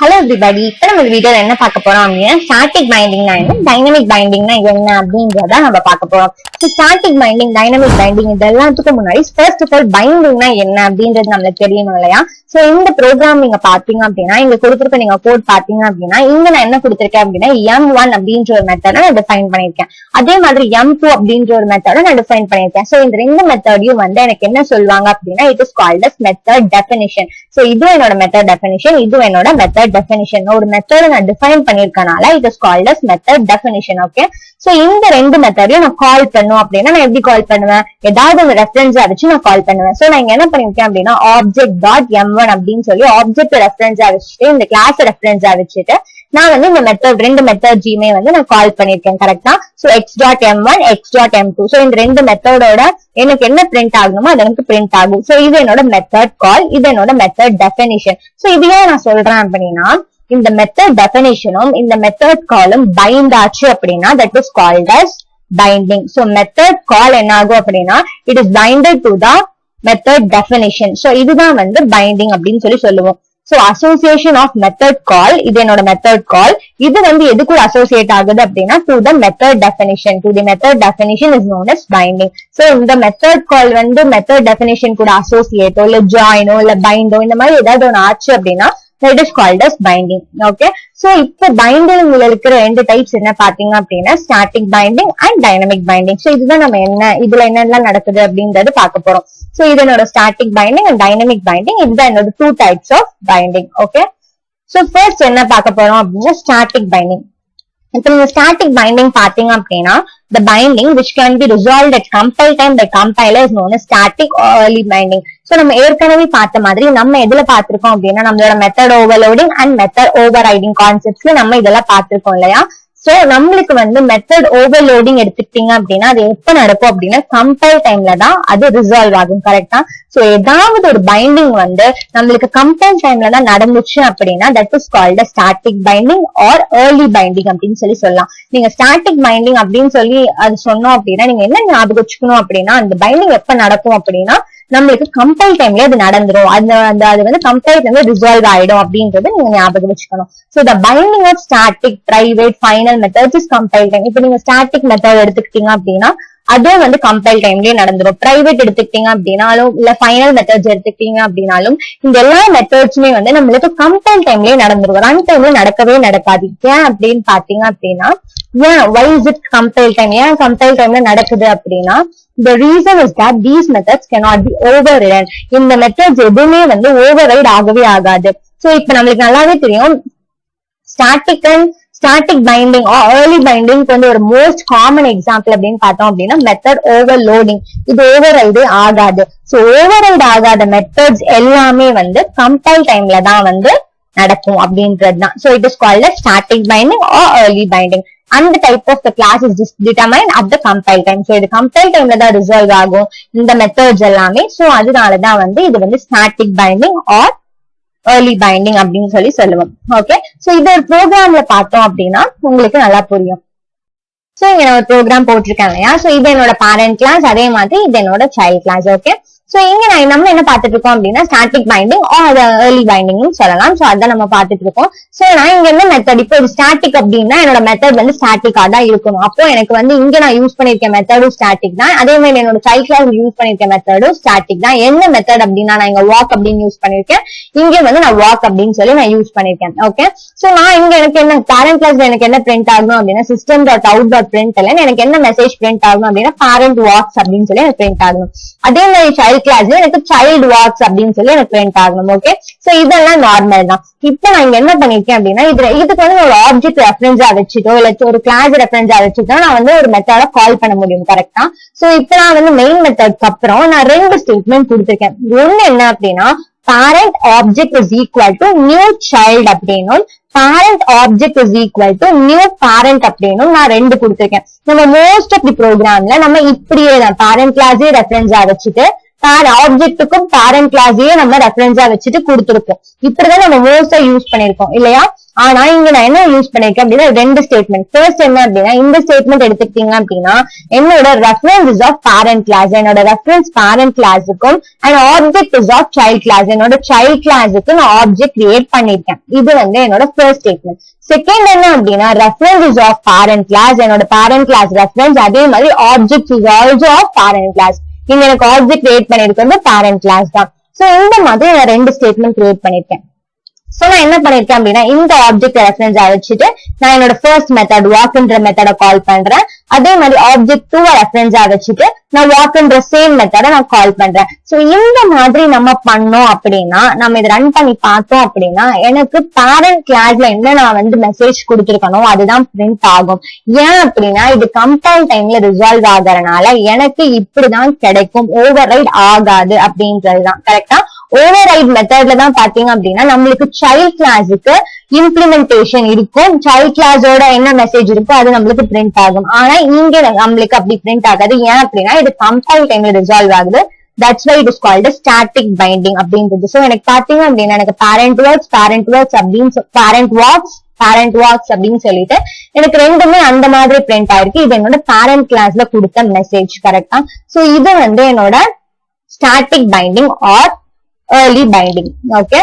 Hello everybody, இப்ப நம்ம வீடியோல என்ன பார்க்க போறோம் அப்படின்னா ஸ்டாட்டிக் பைண்டிங்னா என்ன, டைனமிக் பைண்டிங்னா என்ன அப்படின்றத நம்ம பார்க்க போறோம். ஸ்டாட்டிக் பைண்டிங், டைனமிக் பைண்டிங் இது எல்லாத்துக்கும் முன்னாடி ஃபர்ஸ்ட் ஆஃப் ஆல் பைண்டிங்னா என்ன அப்படின்றது நம்மளுக்கு தெரியணும் இல்லையா? சோ இந்த ப்ரோக்ராம் நீங்க பாத்தீங்க அப்படின்னா இங்க கொடுத்திருக்க நீங்க கோட் பாத்தீங்க அப்படின்னா இங்க நான் என்ன கொடுத்திருக்கேன் அப்படின்னா M1 அப்படின்ற ஒரு மெத்தட நான் டிஃபைன் பண்ணிருக்கேன். அதே மாதிரி M2 அப்படின்ற ஒரு மெத்தட நான் டிஃபைன் பண்ணிருக்கேன். சோ இந்த ரெண்டு மெத்தடையும் வந்து எனக்கு என்ன சொல்லுவாங்க அப்படின்னா it is called as method definition. So இது என்னோட மெத்தட் டெஃபினிஷன், இது என்னோட மெத்தட் டெஃபினிஷன். ஒரு மெத்தட் நான் டிஃபைன் பண்ணிருக்கனால it is called as method definition. Okay, so இந்த ரெண்டு மெத்தடையும் நான் கால் பண்ணும் அப்படின்னா நான் எப்படி கால் பண்ணுவேன்? ஏதாவது ஒரு ரெஃபரன்ஸா வச்சு நான் கால் பண்ணுவேன். சோ நான் இங்க என்ன பண்ணிருக்கேன் அப்படின்னா ஆப்ஜெக்ட் டாட் M1 அப்படின்னு சொல்லி ஆப்ஜெக்ட் ரெஃபரன்ஸா வச்சுட்டு இந்த கிளாஸ் ரெஃபரன்ஸா வச்சுட்டு நான் வந்து இந்த மெத்தட் ரெண்டு மெத்தட்ஜியுமே வந்து நான் கால் பண்ணிருக்கேன். கரெக்டா? So x.m1 x.m2. சோ இந்த ரெண்டு மெத்தடோட எனக்கு என்ன பிரிண்ட் ஆகணுமோ அது எனக்கு பிரிண்ட் ஆகும். சோ இது என்னோட மெத்தட் கால், இது என்னோட மெத்தட் டெஃபினிஷன். சோ இதையே நான் சொல்றேன் அப்படின்னா இந்த மெத்தட் டெஃபினிஷனும் இந்த மெத்தட் காலும் பைண்ட் ஆச்சு அப்படின்னா that is called as binding. So method call என்ன ஆகும் அப்படின்னா it is binded to the method definition. So இதுதான் வந்து பைண்டிங் அப்படின்னு சொல்லி சொல்லுவோம். So association of method call, இது என்னோட மெத்தட் கால், இது வந்து எது கூட அசோசியேட் ஆகுது அப்படின்னா to the method definition. To the method definition is known as binding. So இந்த மெத்தட் கால் வந்து மெத்தட் டெஃபினிஷன் கூட அசோசியேட்டோ இல்ல ஜாயினோ இல்ல பைண்டோ இந்த மாதிரி ஏதாவது ஒன்று ஆச்சு அப்படின்னா that is called as binding. Okay, so இப்போ பைண்டிங் இருக்கிற ரெண்டு டைப்ஸ் என்ன பாத்தீங்க அப்படின்னா static binding and dynamic binding. So இதுதான் நம்ம என்ன இதுல என்னெல்லாம் நடக்குது அப்படின்றது பார்க்க போறோம். சோ இது என்னோட static binding and dynamic binding. இதுதான் என்னோட two types of binding. Okay, so first என்ன பார்க்க போறோம் அப்படின்னா ஸ்டாட்டிக் பைண்டிங். இப்போ நீங்க ஸ்டாட்டிக் பைண்டிங் பாத்தீங்க அப்படின்னா the binding which can be resolved at compile time by compiler is known as static or early binding. So நம்ம ஏற்கனவே பார்த்த மாதிரி நம்ம எதுல பார்த்திருக்கோம் அப்படின்னா நம்மளோட method overloading and method overriding கான்செப்ட்ஸ்ல நம்ம இதெல்லாம் பார்த்திருக்கோம் இல்லையா? சோ நம்மளுக்கு வந்து மெத்தட் ஓவர்லோடிங் எடுத்துக்கிட்டீங்க அப்படின்னா அது எப்ப நடக்கும் அப்படின்னா கம்பைல் டைம்ல தான் அது ரிசால்வ் ஆகும். கரெக்டா? சோ ஏதாவது ஒரு பைண்டிங் வந்து நம்மளுக்கு கம்பைல் டைம்ல தான் நடந்துச்சு அப்படின்னா that is called a static binding or early binding அப்படின்னு சொல்லி சொல்லலாம். நீங்க ஸ்டாட்டிக் பைண்டிங் அப்படின்னு சொல்லி அது சொன்னோம் அப்படின்னா நீங்க என்ன ஞாபகம் வச்சுக்கணும் அப்படின்னா அந்த பைண்டிங் எப்ப நடக்கும் அப்படின்னா நம்மளுக்கு கம்பைல் டைம்ல அது நடந்துரும். அது வந்து கம்பைல் டைம்ல ரிசால்வ் ஆயிடும் அப்படின்றது நீங்க ஞாபகம் வச்சுக்கணும். So the binding of static, private, final methods is compile time. இப்போ நீங்க ஸ்டாட்டிக் மெத்தட் எடுத்துக்கிட்டீங்க அப்படின்னா அதுவும் வந்து கம்பைல் டைம்லயே நடந்துரும். பிரைவேட் எடுத்துக்கிட்டீங்க அப்படின்னாலும் இல்ல ஃபைனல் மெத்தட்ஸ் எடுத்துக்கிட்டீங்க அப்படின்னாலும் இந்த எல்லா மெத்தட்ஸுமே வந்து நம்மளுக்கு கம்பைல் டைம்லயே நடந்துரும். ரன் டைம்ல நடக்கவே நடக்காது. ஏன் அப்படின்னு பாத்தீங்க அப்படின்னா ஏன் why is it compile time? ஏன் கம்பைல் டைம்ல நடக்குது அப்படின்னா the reason is that these methods cannot be overridden. இந்த மெத்தட்ஸ் எதுவுமே வந்து ஓவர்ரைட் ஆகவே ஆகாது. சோ இப்ப நம்மளுக்கு நல்லாவே தெரியும் ஸ்டாட்டிக் பைண்டிங் ஏர்லி பைண்டிங் வந்து ஒரு மோஸ்ட் காமன் எக்ஸாம்பிள் அப்படின்னு பார்த்தோம் அப்படின்னா மெத்தட் ஓவர்லோடிங். இது ஓவர்ரைடே ஆகாது. சோ ஓவர்ரைட் ஆகாத மெத்தட்ஸ் எல்லாமே வந்து கம்பைல் டைம்ல தான் வந்து நடக்கும் அப்படின்றதுதான். So it is called as static binding or early binding. அந்த type of the class is determine at the compile time. So இது கம்பைல் டைம்ல தான் ரிசால்வ் ஆகும் இந்த மெத்தட்ஸ் எல்லாமே. சோ அதனாலதான் வந்து இது வந்து static binding or early binding அப்படின்னு சொல்லி சொல்லுவோம். ஓகே, சோ இது ஒரு ப்ரோக்ராம்ல பார்த்தோம் அப்படின்னா உங்களுக்கு நல்லா புரியும். சோ இங்க நான் ஒரு ப்ரோக்ராம் போட்டிருக்கேன் இல்லையா? சோ இது என்னோட பேரண்ட் கிளாஸ், அதே மாதிரி இது என்னோட சைல்ட் கிளாஸ். ஓகே, சோ இங்க நம்ம என்ன பாத்துட்டு இருக்கோம் அப்படின்னா static binding or early binding சொல்லலாம். சோ அதான் நம்ம பாத்துட்டு இருக்கோம். சோ நான் இங்க என்ன மெத்தட், இப்போ ஒரு ஸ்டாட்டிக் அப்படின்னா என்னோட மெத்தட் வந்து ஸ்டாட்டிக்கா தான் இருக்கணும். அப்போ எனக்கு வந்து இங்க நான் யூஸ் பண்ணிருக்கேன் மெத்தடும் ஸ்டாட்டிக் தான். அதே மாதிரி என்னோட சைல்ட் கிளாஸ் யூஸ் பண்ணிருக்கேன் மெத்தடும் ஸ்டாட்டிக் தான். என்ன மெத்தட் அப்படின்னா நான் இங்க வாக் அப்படின்னு யூஸ் பண்ணிருக்கேன், இங்க வந்து நான் வாக் அப்படின்னு சொல்லி நான் யூஸ் பண்ணிருக்கேன். ஓகே, சோ நான் இங்க எனக்கு என்ன பேரண்ட் கிளாஸ்ல எனக்கு என்ன பிரிண்ட் ஆகணும் அப்படின்னா system dot out dot println எனக்கு என்ன மெசேஜ் பிரிண்ட் ஆகணும் அப்படின்னா parent walks அப்படின்னு சொல்லி எனக்கு பிரிண்ட் ஆகணும். அதே மாதிரி சைல்ட் கிளாஸ்ல எனக்கு சைல்ட் வாக்ஸ் அப்படின்னு சொல்லி எனக்கு பிரிண்ட் ஆகணும். ஓகே, சோ இதெல்லாம் நார்மல் தான். இப்போ நான் இங்க என்ன பண்ணிருக்கேன் அப்படின்னா இதுக்கு வந்து ஒரு ஆப்ஜெக்ட் ரெஃபரன்ஸா வச்சுட்டோ இல்ல ஒரு கிளாஸ் ரெஃபரன்ஸா வச்சுட்டோ நான் வந்து ஒரு மெத்தட கால் பண்ண முடியும். கரெக்டா? சோ இப்போ நான் வந்து மெயின் மெத்தட்க்கு அப்புறம் நான் ரெண்டு ஸ்டேட்மெண்ட் கொடுத்திருக்கேன். ஒண்ணு என்ன அப்படின்னா parent object is equal to new child அப்படின்னும் parent object is equal to new parent அப்படின்னும் நான் ரெண்டு கொடுத்திருக்கேன். நம்ம மோஸ்ட் ஆஃப் தி ப்ரோக்ராம்ல நம்ம இப்படியே தான் பேரண்ட் கிளாஸே ரெஃபரன்ஸா வச்சுட்டு ஆப்ஜெக்ட்டுக்கும் பேரண்ட் கிளாஸையே நம்ம ரெஃபரன்ஸா வச்சுட்டு கொடுத்துருக்கோம். இப்படிதான் நம்ம மோஸ்டா யூஸ் பண்ணிருக்கோம் இல்லையா? ஆனா இங்க நான் என்ன யூஸ் பண்ணிருக்கேன் அப்படின்னா ரெண்டு ஸ்டேட்மெண்ட். ஃபர்ஸ்ட் என்ன அப்படின்னா இந்த ஸ்டேட்மெண்ட் எடுத்துக்கிட்டீங்க அப்படின்னா என்னோட reference is of parent class, என்னோட ரெஃபரன்ஸ் பேரண்ட் கிளாஸுக்கும் and object is of child class, என்னோட சைல்ட் கிளாஸுக்கு நான் ஆப்ஜெக்ட் கிரியேட் பண்ணிருக்கேன். இது வந்து என்னோட ஃபர்ஸ்ட் ஸ்டேட்மெண்ட். செகண்ட் என்ன அப்படின்னா reference is of parent class, என்னோட பேரண்ட் கிளாஸ் ரெஃபரன்ஸ், அதே மாதிரி object is also of parent class. இங்க எனக்கு ஆப்ஜெக்ட் கிரியேட் பண்ணிருக்கிறது பேரண்ட் கிளாஸ் தான். சோ இந்த மாதிரி நான் ரெண்டு ஸ்டேட்மெண்ட் கிரியேட் பண்ணிருக்கேன். சோ நான் என்ன பண்ணிருக்கேன் அப்படின்னா இந்த ஆப்ஜெக்ட் ரெஃபரன்ஸ் வச்சுட்டு நான் என்னோட ஃபர்ஸ்ட் மெத்தட் வாக்ன்ற மெத்தட கால் பண்றேன். அதே மாதிரி ஆப்ஜெக்ட் 2 ரெஃபரன்ஸா வச்சுட்டு நான் வாக்ன்ற சேம் மெத்தட நான் கால் பண்றேன். சோ இந்த மாதிரி நம்ம பண்ணோம் அப்படின்னா நம்ம இதை ரன் பண்ணி பார்த்தோம் அப்படின்னா எனக்கு பேரண்ட் கிளாஸ்ல என்ன நான் வந்து மெசேஜ் கொடுத்துருக்கணும் அதுதான் பிரிண்ட் ஆகும். ஏன் அப்படின்னா இது கம்பைல் டைம்ல ரிசால்வ் ஆகறனால எனக்கு இப்படிதான் கிடைக்கும், ஓவர் ரைட் ஆகாது அப்படின்றதுதான். கரெக்டா? ஓவர் ரைட் மெத்தட்ல தான் பாத்தீங்க அப்படின்னா நம்மளுக்கு சைல்ட் கிளாஸுக்கு இம்ப்ளிமெண்டேஷன் இருக்கும், சைல்ட் கிளாஸோட என்ன மெசேஜ் இருக்கோ அது நம்மளுக்கு பிரிண்ட் ஆகும். ஆனா இங்க நம்மளுக்கு அப்படி பிரிண்ட் ஆகாது. ஏன் அப்படின்னா இது கம்பைல் டைம்ல ரிசால்வ் ஆகுது. That's why it is called as static binding அப்படின்றது. சோ எனக்கு பாத்தீங்க அப்படின்னா எனக்கு parent works அப்படின்னு parent walks அப்படின்னு சொல்லிட்டு எனக்கு ரெண்டுமே அந்த மாதிரி பிரிண்ட் ஆயிருக்கு. இது என்னோட பேரண்ட் கிளாஸ்ல கொடுத்த மெசேஜ். கரெக்டா? சோ இது வந்து என்னோட static binding or early binding. Okay,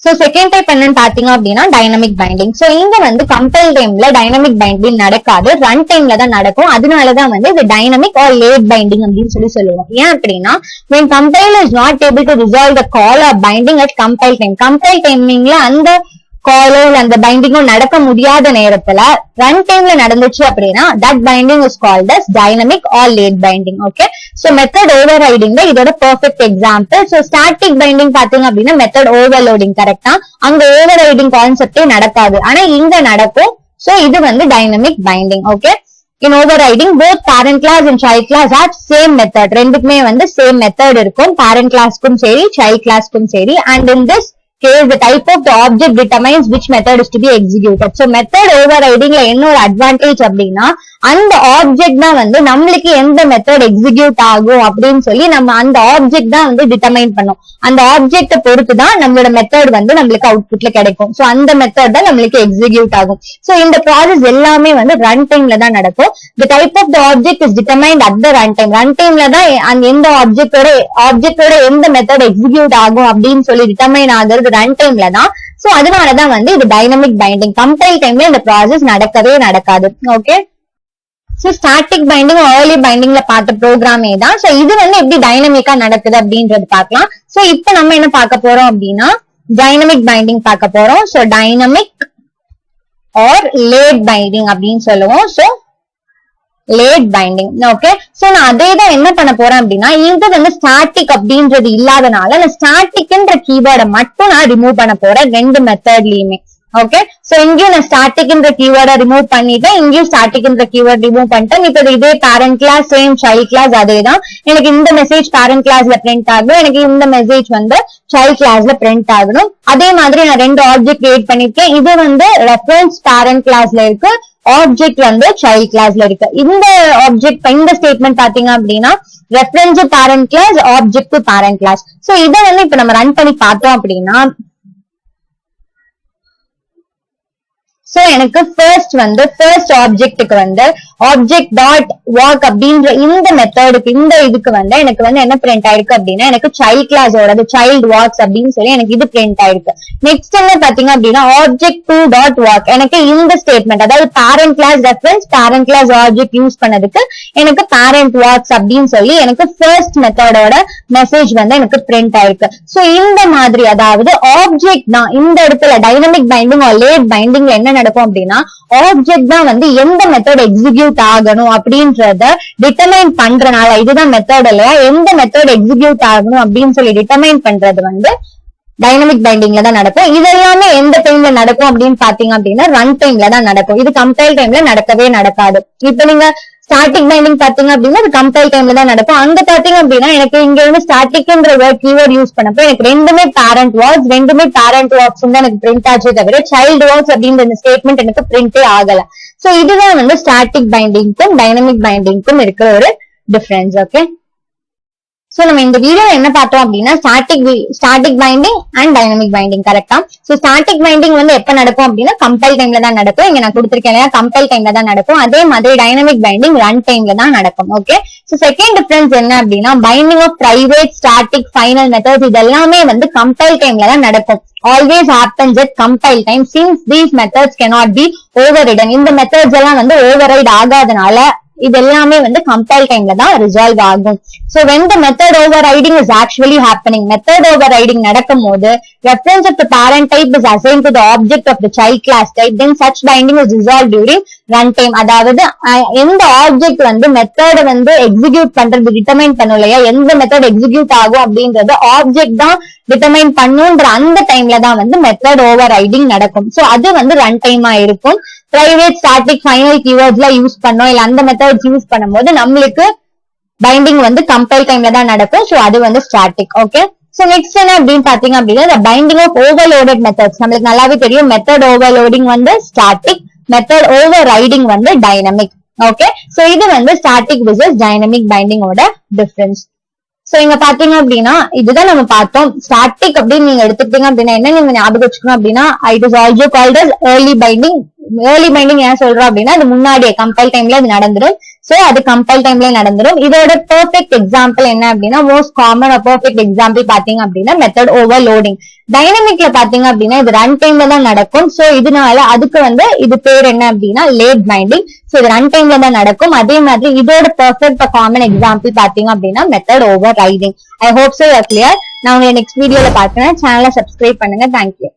so second type என்னன்னு பாத்தீங்க அப்படின்னா டைனமிக் பைண்டிங். சோ இங்க வந்து கம்பைல் டைம்ல டைனமிக் பைண்டிங் நடக்காது, ரன் டைம்ல தான் நடக்கும். அதனாலதான் வந்து இது டைனமிக் ஆர் லேட் பைண்டிங் அப்படின்னு சொல்லுவோம். ஏன் அப்படின்னா when compiler is not able to resolve the call or binding at compile time, compile டைமிங்ல அந்த காலோ அந்த பைண்டிங்கும் நடக்க முடியாத நேரத்துல ரன் டைம்ல நடந்துச்சு அப்படின்னா that binding is called as dynamic or late binding. Okay, so method overriding இதோட perfect example. So static binding பாத்தீங்க அப்படின்னா மெத்தட் ஓவர்லோடிங். கரெக்டா? அங்க ஓவர் ரைடிங் கான்செப்டே நடக்காது, ஆனா இங்க நடக்கும். சோ இது வந்து dynamic binding. Okay, in overriding both parent class and child class have same method. ரெண்டுக்குமே வந்து சேம் மெத்தட் இருக்கும், parent classக்கும் சரி child classக்கும் சரி. and in this case the type of the object determines which method is to be executed. So method overridingல என்ன ஒரு advantage அப்படின்னா அந்த object தான் வந்து நம்மளுக்கு எந்த மெத்தட் எக்ஸிக்யூட் ஆகும் அப்படின்னு சொல்லி நம்ம அந்த ஆப்ஜெக்ட் தான் வந்து டிட்டர்மைன் பண்ணும். அந்த ஆப்ஜெக்ட பொறுத்து தான் நம்மளோட மெத்தட் வந்து நம்மளுக்கு அவுட்புட்ல கிடைக்கும். சோ அந்த மெத்தட் தான் நம்மளுக்கு எக்ஸிக்யூட் ஆகும். சோ இந்த ப்ராசஸ் எல்லாமே வந்து ரன் டைம்ல தான் நடக்கும். the type of the object is determined at the run time. Run டைம்ல தான் அந்த எந்த ஆப்ஜெக்டோட எந்த மெத்தட் எக்ஸிக்யூட் ஆகும் அப்படின்னு சொல்லி டிட்டர்மைன் ஆகுறது ரன் டைம்ல தான். சோ அதனாலதான் வந்து இது டைனமிக் பைண்டிங். கம்பைல் டைம்ல இந்த ப்ராசஸ் நடக்கவே நடக்காது. Okay, so static binding early பைண்டிங்ல பார்த்த ப்ரோக்ராமே தான். சோ இது வந்து எப்படி டைனமிக்கா நடக்குது அப்படின்றது பார்க்கலாம். சோ இப்போ நம்ம என்ன பார்க்க போறோம் அப்படின்னா டைனமிக் பைண்டிங் பார்க்க போறோம். So dynamic or late binding அப்படின்னு சொல்லுவோம். So late binding. Okay, so நான் அதே தான் என்ன பண்ண போறேன் அப்படின்னா இது வந்து ஸ்டாட்டிக் அப்படின்றது இல்லாதனால நான் ஸ்டாட்டிக்ன்ற கீவேர்டை மட்டும் நான் ரிமூவ் பண்ண போறேன் ரெண்டு மெத்தட்லயுமே. ஓகே, சோ இங்கேயும் நான் ஸ்டாட்டிக்ன்ற கீவேர்டை ரிமூவ் பண்ணிட்டேன், இங்கேயும் ஸ்டாட்டிக்ன்ற கீவேர்ட் ரிமூவ் பண்ணிட்டேன். இப்ப இதே parent class same child class அதே தான். எனக்கு இந்த மெசேஜ் பேரண்ட் கிளாஸ்ல பிரிண்ட் ஆகும், எனக்கு இந்த மெசேஜ் வந்து சைல்ட் கிளாஸ்ல பிரிண்ட் ஆகணும். அதே மாதிரி நான் ரெண்டு ஆப்ஜெக்ட் கிரியேட் பண்ணிருக்கேன். இது வந்து ரெஃபரன்ஸ் பேரண்ட் கிளாஸ்ல இருக்கு, ஆப்ஜெக்ட் வந்து சைல்ட் கிளாஸ்ல இருக்கு. இந்த ஆப்ஜெக்ட் இந்த ஸ்டேட்மெண்ட் பாத்தீங்க அப்படின்னா reference parent class, object parent class. So இதை வந்து இப்ப நம்ம ரன் பண்ணி பார்த்தோம் அப்படின்னா சோ எனக்கு ஃபர்ஸ்ட் ஆப்ஜெக்ட்டுக்கு வந்து ஆப்ஜெக்ட் டாட் வாக் அப்படின்ற இந்த மெத்தடுக்கு இந்த இதுக்கு வந்து எனக்கு வந்து என்ன பிரிண்ட் ஆயிருக்கு அப்படின்னா எனக்கு சைல்ட் கிளாஸோட சைல்ட் வாக்ஸ் அப்படின்னு சொல்லி எனக்கு இது பிரிண்ட் ஆயிருக்கு. நெக்ஸ்ட் என்ன பாத்தீங்க அப்படின்னா ஆப்ஜெக்ட் 2 டாட் வாக் எனக்கு இந்த ஸ்டேட்மெண்ட் அதாவது parent class reference parent class object use பண்ணதுக்கு எனக்கு பேரண்ட் வாக்ஸ் அப்படின்னு சொல்லி எனக்கு ஃபர்ஸ்ட் மெத்தடோட மெசேஜ் வந்து எனக்கு பிரிண்ட் ஆயிருக்கு. சோ இந்த மாதிரி அதாவது ஆப்ஜெக்ட் தான் இந்த இடத்துல டைனமிக் பைண்டிங் ஆர் லேட் பைண்டிங்ல என்ன நடக்கும் அப்படின்னா ஆப்ஜெக்ட் தான் வந்து எந்த மெத்தட் எக்ஸிக்யூட் ஆகணும் அப்படின்றத டிட்டர்மைன் பண்றனால இதுதான் மெத்தட் இல்லையா, எந்த மெத்தட் எக்ஸிக்யூட் ஆகணும் அப்படின்னு சொல்லி டிட்டர்மைன் பண்றது வந்து டைனமிக் பைண்டிங்ல தான் நடக்கும். இது எல்லாமே எந்த டைம்ல நடக்கும் அப்படின்னு பாத்தீங்க அப்படின்னா ரன் டைம்ல தான் நடக்கும். இது கம்பைல் டைம்ல நடக்கவே நடக்காது. இப்ப நீங்க ஸ்டாட்டிக் பைண்டிங் பாத்தீங்க அப்படின்னா அது கம்பைல் டைம்ல தான் நடக்கும். அங்க பாத்தீங்க அப்படின்னா எனக்கு இங்க வந்து ஸ்டாட்டிக்ன்ற கீவேர்ட் யூஸ் பண்ணப்போ எனக்கு ரெண்டுமே பேரண்ட் வாக்ஸ் தான் எனக்கு பிரிண்ட் ஆச்சே தவிர சைல்ட் வாக்ஸ் அப்படின்ற இந்த ஸ்டேட்மெண்ட் எனக்கு பிரிண்டே ஆகல. சோ இதுதான் வந்து ஸ்டாட்டிக் பைண்டிங்க்கும் டைனமிக் பைண்டிங்க்கும் இருக்கிற ஒரு டிஃபரன்ஸ். ஓகே, சோ நம்ம இந்த வீடியோ என்ன பார்த்தோம் அப்படின்னா static binding and dynamic binding. கரெக்டா? சோ ஸ்டாட்டிக் பைண்டிங் வந்து எப்ப நடக்கும் அப்படின்னா கம்பைல் டைம்ல தான் நடக்கும். இங்க நான் கொடுத்திருக்கேன் இல்லையா, கம்பைல் டைம்ல தான் நடக்கும். அதே மாதிரி டைனமிக் பைண்டிங் ரன் டைம்ல தான் நடக்கும். ஓகே, சோ செகண்ட் டிஃபரன்ஸ் என்ன அப்படின்னா binding of private, static, final methods இது எல்லாமே வந்து கம்பைல் டைம்ல தான் நடக்கும். Always happens at compile time since these methods cannot be overridden. இந்த மெத்தட்ஸ் எல்லாம் வந்து ஓவர்ரைட் ஆகாதனால இது எல்லாமே வந்து கம்பைல் டைம்ல தான் ரிசால்வ் ஆகும். So when the method overriding is actually happening, method overriding நடக்கும் போது reference of the parent type is assigned to the object of the child class type, then such binding is resolved during runtime. அதாவது எந்த object வந்து method வந்து execute பண்றது determine பண்ணும் இல்லையா, எந்த மெத்தட் எக்ஸிக்யூட் ஆகும் அப்படின்றது ஆப்ஜெக்ட் தான் டிட்டர்மைன் பண்ணுன்ற அந்த டைம்ல தான் வந்து மெத்தட் ஓவர் ரைடிங் நடக்கும். சோ அது வந்து ரன் டைமா இருக்கும். பிரைவேட், ஸ்டாட்டிக், ஃபைனல் கீவேர்ட்ஸ் எல்லாம் யூஸ் பண்ணோம் இல்ல அந்த மெத்தட்ஸ் யூஸ் பண்ணும்போது நம்மளுக்கு பைண்டிங் வந்து கம்பைல் டைம்ல தான் நடக்கும். சோ அது வந்து ஸ்டாட்டிக். ஓகே, சோ நெக்ஸ்ட் என்ன அப்படின்னு பாத்தீங்க அப்படின்னா பைண்டிங் ஆஃப் ஓவர்லோடட் மெத்தட்ஸ். நம்மளுக்கு நல்லாவே தெரியும் மெத்தட் ஓவர்லோடிங் வந்து ஸ்டாட்டிக், மெத்தட் ஓவர் ரைடிங் வந்து டைனமிக். ஓகே, சோ இது வந்து ஸ்டாட்டிக் விசஸ் டைனமிக் பைண்டிங்கோட டிஃபரன்ஸ். சோ இங்க பாத்தீங்க அப்படின்னா இதுதான் நம்ம பார்த்தோம். ஸ்டாட்டிக் அப்படின்னு நீங்க எடுத்துக்கிட்டீங்க அப்படின்னா என்ன நீங்க ஞாபகம் வச்சுக்கணும் அப்படின்னா it is also called as early binding. Early binding ஏன் சொல்றோம் அப்படின்னா அது முன்னாடியே கம்பைல் டைம்ல அது நடந்துரும். சோ அது கம்பைல் டைம்ல நடந்துரும். இதோட பெர்ஃபெக்ட் எக்ஸாம்பிள் என்ன அப்படின்னா மோஸ்ட் காமன் பெர்ஃபெக்ட் எக்ஸாம்பிள் பாத்தீங்க அப்படின்னா மெத்தட் ஓவர்லோடிங். டைனமிக்ல பாத்தீங்க அப்படின்னா இது ரன் டைம்ல தான் நடக்கும். சோ இதனால அதுக்கு வந்து இது பேர் என்ன அப்படின்னா லேட் பைண்டிங். சோ இது ரன் டைம்ல தான் நடக்கும். அதே மாதிரி இதோட பெர்ஃபெக்ட் காமன் எக்ஸாம்பிள் பாத்தீங்க அப்படின்னா method over riding. I hope so you are clear. நான் உங்களை நெக்ஸ்ட் வீடியோல பாக்குறேன். சேனலை சப்ஸ்கிரைப் பண்ணுங்க. தேங்க்யூ.